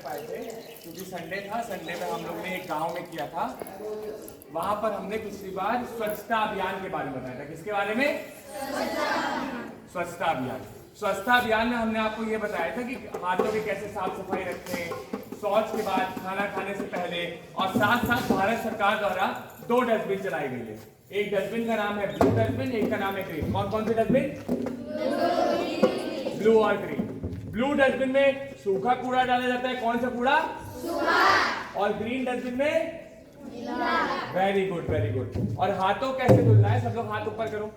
पाए थे क्योंकि संडे था। संडे में हम लोग ने एक गांव में किया था। वहां पर हमने पिछली बार स्वच्छता अभियान के बारे में बताया था। किसके बारे में? स्वच्छता अभियान। स्वच्छता अभियान में हमने आपको ये बताया था कि हाथों की कैसे साफ सफाई रखें, शौच के बाद, खाना खाने से पहले, और साथ साथ भारत सरकार द्वारा 2 डस्टबिन चलाई गई है। एक डस्टबिन का नाम है ब्लू डस्टबिन, एक का नाम है ग्रीन। कौन कौन से डस्टबिन? ब्लू और ग्रीन। ब्लू डस्टबिन में सूखा कूड़ा डाला जाता है। कौन सा कूड़ा? सूखा। और ग्रीन डस्टबिन में वेरी गुड, वेरी गुड। और हाथों कैसे धुलना है? सब लोग हाथ ऊपर करो,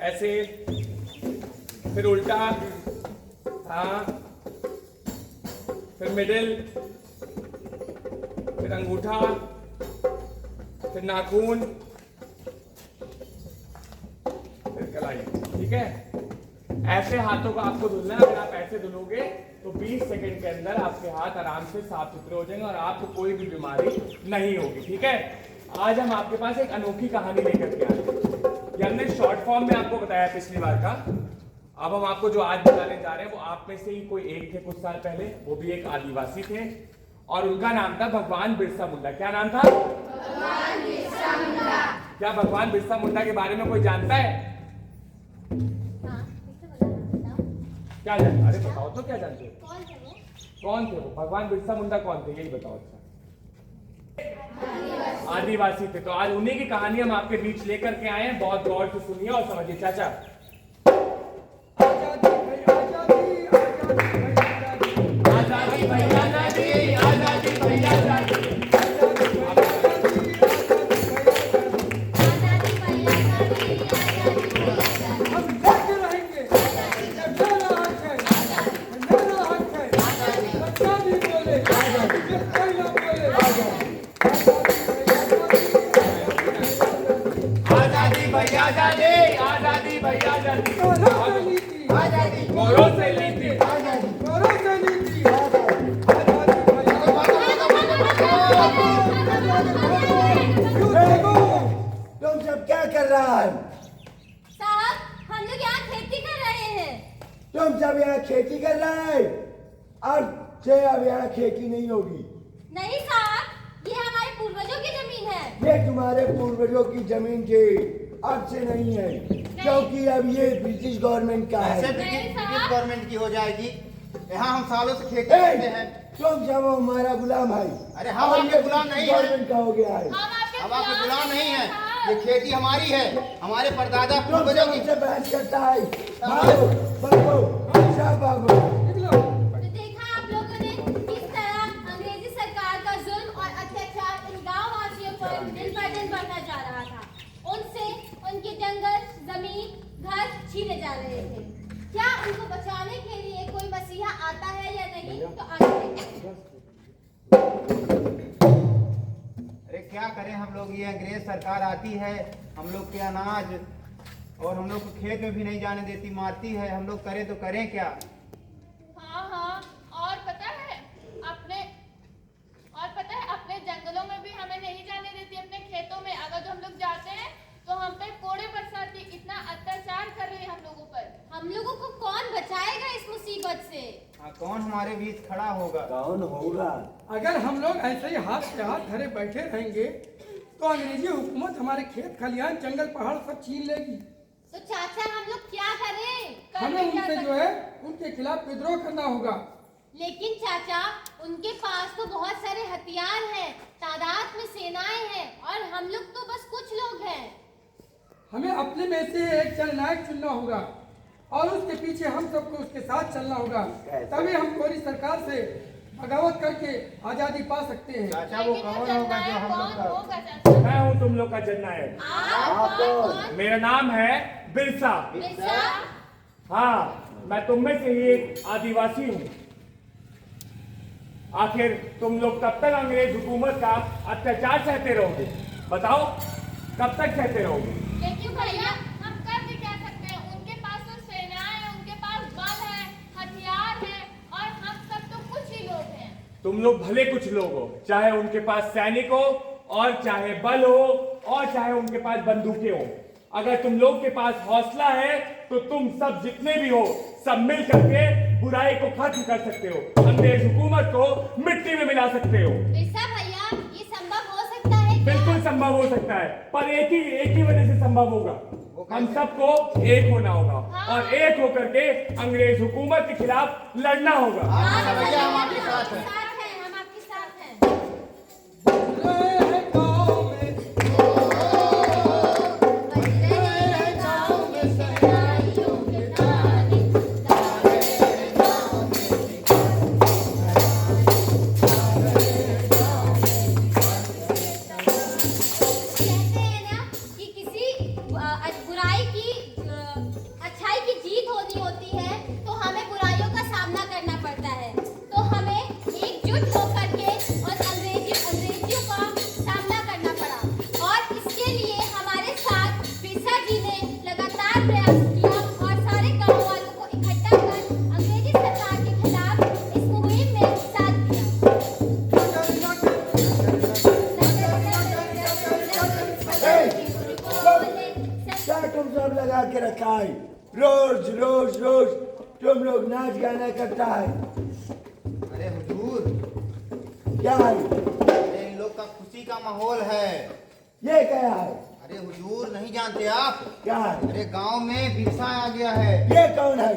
ऐसे, फिर उल्टा, हाँ, फिर मिडिल, फिर अंगूठा, फिर नाखून, फिर कलाई। ठीक है, ऐसे हाथों को आपको धुलना है। अगर आप ऐसे धुलोगे तो 20 सेकंड के अंदर आपके हाथ आराम से साफ सुथरे हो जाएंगे और आपको कोई भी बीमारी नहीं होगी। ठीक है, आज हम आपके पास एक अनोखी कहानी लेकर के आए हैं। ये हमने शॉर्ट फॉर्म में आपको बताया पिछली बार का। अब हम आपको जो आज बताने जा रहे हैं वो आप में से ही कोई एक थे कुछ साल पहले, वो भी एक आदिवासी थे और उनका नाम था भगवान बिरसा मुंडा। क्या नाम था? भगवान बिरसा मुंडा। क्या भगवान बिरसा मुंडा के बारे में कोई जानता है? क्या जानते? अरे बताओ तो, क्या जानते हो? कौन थे वो? भगवान बिरसा मुंडा कौन थे, यही बताओ। अच्छा, आदिवासी थे। तो आज उन्हीं की कहानी हम आपके बीच लेकर के आए हैं। बहुत गौर से सुनिए और समझिए। चाचा, आजादी भाई आजादी, आजादी भाई आजादी। आजादी, आजादी भाई आजादी, आजादी गौरव से ली थी, गौरव से ली थी। तुम सब क्या कर रहा है? साहब, हम लोग यहाँ खेती कर रहे हैं। तुम सब यहाँ खेती कर रहा है? अब से अब यहाँ खेती नहीं होगी। नहीं साहब, ये हमारे पूर्वजों की जमीन है। ये तुम्हारे पूर्वजों की जमीन थी, अब से नहीं है, क्योंकि अब ये ब्रिटिश गवर्नमेंट का है। ऐसे ब्रिटिश गवर्नमेंट की हो जाएगी। यहाँ हम सालों से खेती करते हैं। तुम सब हमारा गुलाम है। अरे हम आपके गुलाम नहीं है। गवर्नमेंट का हो गया है। हम आपके गुलाम नहीं है। ये खेती हमारी है, हमारे परदादा पूर्वजों की। तुमसे बहस करता है। भागो, भागो, सब भागो। तो देखा आप लोगों ने किस तरह अंग्रेजी सरकार का जुल्म और अत्याचार इन गाँव वासियों पर दिन पर दिन बढ़ता जा रहा था। उनसे उनके जंगल, जमीन, घर छीने जा रहे थे। क्या उनको बचाने के लिए कोई मसीहा आता है या नहीं? तो आगे अरे क्या करें हम लोग, ये अंग्रेज सरकार आती है, हम लोग के अनाज और हम लोग को खेत में भी नहीं जाने देती, मारती है। हम लोग करें तो करें क्या? हाँ हाँ, और पता है अपने जंगलों में भी हमें नहीं जाने देती, अपने खेतों में। अगर हम लोग जाते हैं तो हम पे कोड़े बरसाती, इतना अत्याचार कर रही है हम लोगों पर। हम लोगों को कौन बचाएगा इस मुसीबत से? कौन हमारे बीच खड़ा होगा? कौन होगा? अगर हम लोग ऐसे ही हाथ पे हाथ धरे बैठे रहेंगे तो अंग्रेजी हुकूमत हमारे खेत खलिहान, जंगल, पहाड़ सब छीन लेगी। तो चाचा, हम लोग क्या करें? हमें उनसे जो है उनके खिलाफ विद्रोह करना होगा। लेकिन चाचा, उनके पास तो बहुत सारे हथियार हैं, तादाद में सेनाएं हैं और हम लोग तो बस कुछ लोग हैं। हमें अपने में से एक जननायक चुनना होगा और उसके पीछे हम सबको उसके साथ चलना होगा, तभी हम पूरी सरकार से बगावत करके आजादी पा सकते हैं। चाचा वो कौन होगा जो हम लोग का? होगा चाचा? मैं हूँ तुम लोग का जननायक। आप कौन? मेरा नाम है बिरसा। बिरसा? हाँ, मैं तुम में से ही एक आदिवासी हूँ। आखिर तुम लोग कब तक अंग्रेज हुकूमत का अत्याचार सहते रहोगे? बताओ, कब तक सहते रहोगे? लेकिन भैया, हम कर भी क्या सकते हैं? उनके पास तो सेनाएं हैं, उनके पास बल है, हथियार है, और हम सब तो कुछ ही लोग हैं। तुम लोग भले कुछ लोग हो, चाहे उनके पास सैनिक हो और चाहे बल हो और चाहे उनके पास बंदूकें हो। अगर तुम लोग के पास हौसला है तो तुम सब जितने भी हो सब मिल करके बुराई को खत्म कर सकते हो, अंग्रेज हुकूमत को मिट्टी में मिला सकते हो। बिरसा भैया, ये संभव हो सकता है क्या? बिल्कुल संभव हो सकता है, पर एक ही वजह से संभव होगा। हम सबको एक होना होगा और एक होकर के अंग्रेज हुकूमत के खिलाफ लड़ना होगा। हाँ, भैया, हम आपके साथ हैं। हम आपके साथ हैं। कहते हैं ना कि किसी बुराई की अच्छाई की जीत होनी होती है, तो हमें बुराइयों का सामना करना पड़ता है। तो हमें एकजुट होकर के और अंग्रेजियों का सामना करना पड़ा, और इसके लिए हमारे साथ बिरसा जी ने लगातार प्रयास किया और सारे गांव वालों को इकट्ठा कर अंग्रेजी सरकार के खिलाफ इस मुहिम में साथ दिया। क्या तुम सब लगा के रखा है? रोज रोज रोज तुम लोग नाच गाना करता है, अरे हुजूर, क्या है? अरे इन लोग का खुशी का माहौल है। ये क्या है? अरे हुजूर, नहीं जानते आप? क्या है? अरे गांव में बिरसा आ गया है। ये कौन है?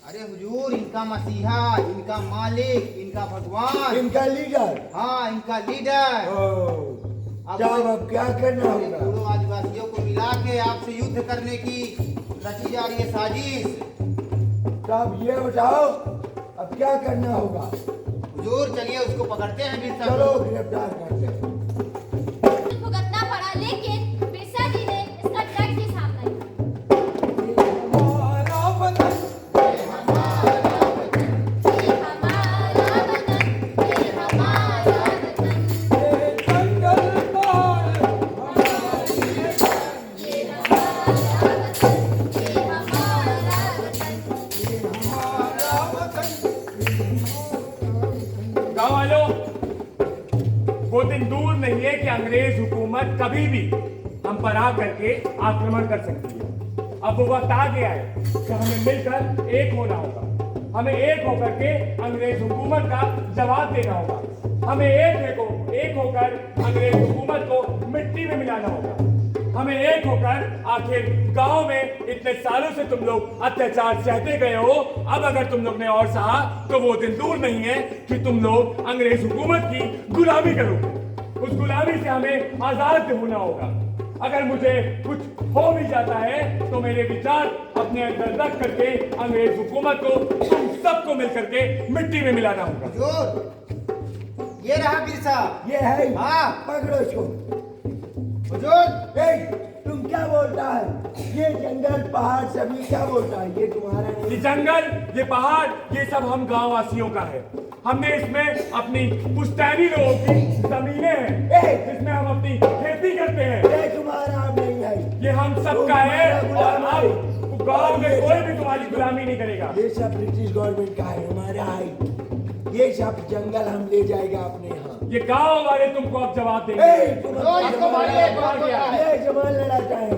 अरे हुजूर, इनका मसीहा, इनका मालिक, इनका भगवान, इनका लीडर? हाँ, इनका लीडर। क्या अब क्या करना अरे होगा? पूर्व आदिवासियों को मिला के आपसे युद्ध करने की रची जा रही है साजिश। तो अब ये बताओ, अब क्या करना होगा? हुजूर, चलिए उसको पकड़ते हैं बिरसा चलो को। गिरफ्तार करते हैं। भुगतना पड़ा, लेकिन बिरसा जी ने इसका डट के सामना किया। हमारा वतन, ये हमारा वतन, ये हमारा वतन। ये जंगल पार हमारी ये जान। ये हमारा वतन, ये हमारा वतन। हमारा वतन। गाँव वालों, वो दिन दूर नहीं है कि अंग्रेज हुकूमत कभी भी हम पर आ करके आक्रमण कर सकती है। अब वो वक्त आ गया है कि हमें मिलकर एक होना होगा। हमें एक होकर के अंग्रेज हुकूमत का जवाब देना होगा। हमें एक होकर अंग्रेज हुकूमत को मिट्टी में मिलाना होगा। हमें एक होकर, आखिर गांव में इतने सालों से तुम लोग अत्याचार सहते गए हो, अब अगर तुम लोग ने और सहा तो वो दिन दूर नहीं है कि तुम लोग अंग्रेज हुकूमत की गुलामी करोगे। उस गुलामी से हमें आजाद होना होगा। अगर मुझे कुछ हो भी जाता है तो मेरे विचार अपने अंदर रख करके अंग्रेज हुकूमत को, तुम सबको मिल करके मिट्टी में मिलाना होगा। हुजूर, ये रहा बिरसा। ये है? हाँ। पकड़ो इसको। हुजूर, ए, तुम क्या बोलता है? ये जंगल पहाड़ सभी क्या बोलता है? ये तुम्हारा नहीं? ये जंगल, ये पहाड़, ये सब हम गांव वासियों का है। हमने इसमें अपनी पुश्तैनी लोगों की जमीनें हैं, जिसमें हम अपनी खेती करते हैं। ये तुम्हारा अब नहीं है, ये हम सबका है और अब गांव में कोई भी तुम्हारी गुलामी नहीं करेगा। ये सब ब्रिटिश गवर्नमेंट का है, हमारा है। ये सब जंगल हम ले जाएगा अपने यहाँ। ये गांव वाले तुमको अब जवाब देंगे। ए, तुम इसको मारिए, ये जवान लड़ाता है।